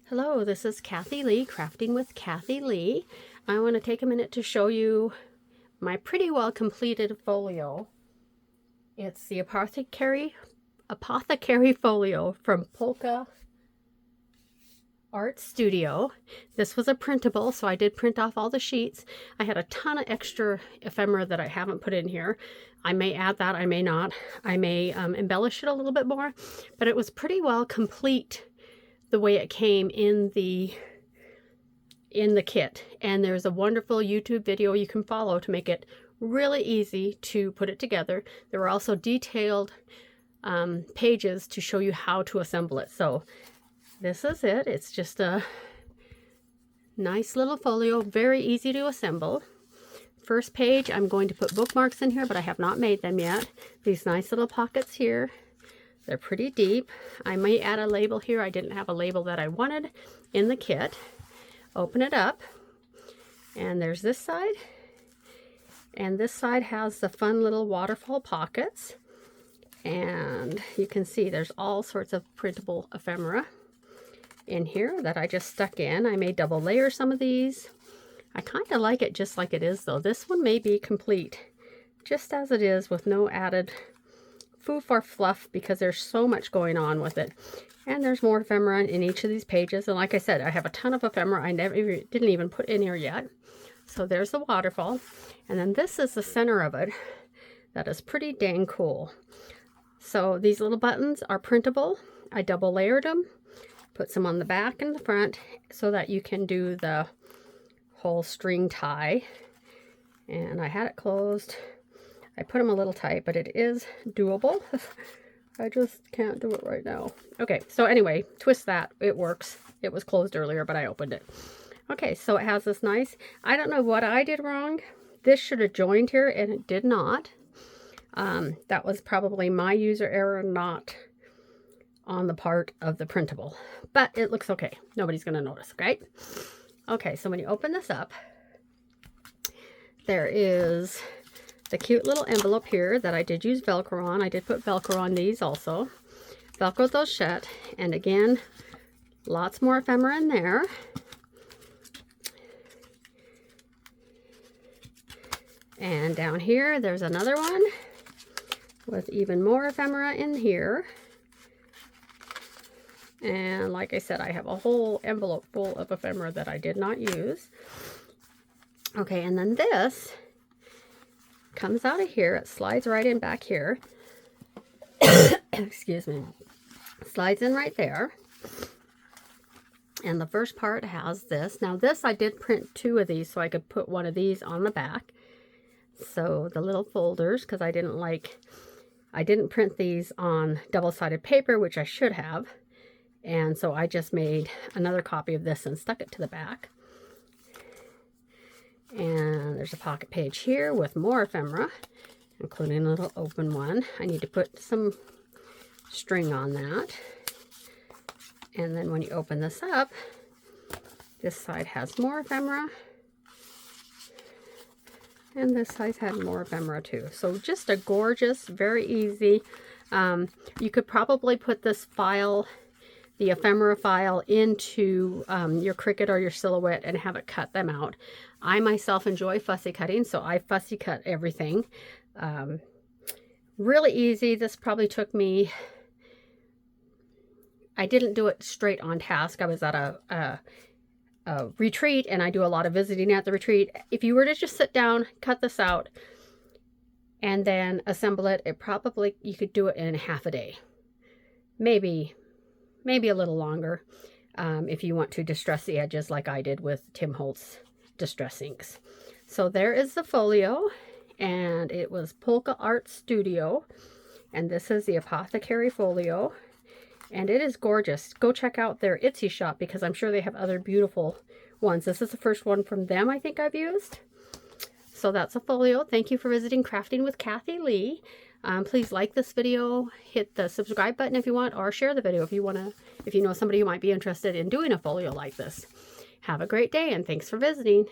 Hello, this is Kathy Lee, Crafting with Kathy Lee. I want to take a minute to show you my pretty well completed folio. It's the Apothecary Folio from Polka Art Studio. This was a printable, so I did print off all the sheets. I had a ton of extra ephemera that I haven't put in here. I may add that, I may not. I may embellish it a little bit more, but it was pretty well complete the way it came in the kit. And there's a wonderful YouTube video you can follow to make it really easy to put it together. There are also detailed pages to show you how to assemble it. So this is it. It's just a nice little folio, very easy to assemble. First page, I'm going to put bookmarks in here, but I have not made them yet. These nice little pockets here. They're pretty deep. I may add a label here. I didn't have a label that I wanted in the kit. Open it up, and there's this side. And this side has the fun little waterfall pockets. And you can see there's all sorts of printable ephemera in here that I just stuck in. I may double layer some of these. I kind of like it just like it is, though. This one may be complete just as it is with no added foof or fluff, because there's so much going on with it. And there's more ephemera in each of these pages. And like I said, I have a ton of ephemera I didn't even put in here yet. So there's the waterfall. And then this is the center of it. That is pretty dang cool. So these little buttons are printable. I double layered them, put some on the back and the front so that you can do the whole string tie. And I had it closed. I put them a little tight, but it is doable. I just can't do it right now. Okay, so anyway, twist that. It works. It was closed earlier, but I opened it. Okay, so it has this nice, I don't know what I did wrong. This should have joined here, and it did not. That was probably my user error, not on the part of the printable. But it looks okay. Nobody's going to notice, okay? Okay, so when you open this up, there is the cute little envelope here that I did use Velcro on. I did put Velcro on these also. Velcroed those shut. And again, lots more ephemera in there. And down here, there's another one with even more ephemera in here. And like I said, I have a whole envelope full of ephemera that I did not use. Okay, and then this comes out of here. It slides right in back here. Excuse me. Slides in right there. And the first part has this. Now this, I did print 2 of these so I could put one of these on the back. So the little folders, because I didn't print these on double-sided paper, which I should have. And so I just made another copy of this and stuck it to the back. And there's a pocket page here with more ephemera, including a little open one. I need to put some string on that. And then when you open this up, this side has more ephemera. And this side had more ephemera too. So just a gorgeous, very easy. You could probably put this file, the ephemera file, into your Cricut or your Silhouette and have it cut them out. I myself enjoy fussy cutting, so I fussy cut everything. Really easy. This probably took me, I didn't do it straight on task. I was at a retreat, and I do a lot of visiting at the retreat. If you were to just sit down, cut this out, and then assemble it, you could do it in half a day. Maybe a little longer if you want to distress the edges like I did with Tim Holtz Distress Inks. So there is the folio, and it was Polka Art Studio, and this is the Apothecary Folio, and it is gorgeous. Go check out their Etsy shop, because I'm sure they have other beautiful ones. This is the first one from them I think I've used. So that's a folio. Thank you for visiting Crafting with Kathy Lee. Please like this video, hit the subscribe button if you want, or share the video if you know somebody who might be interested in doing a folio like this. Have a great day, and thanks for visiting.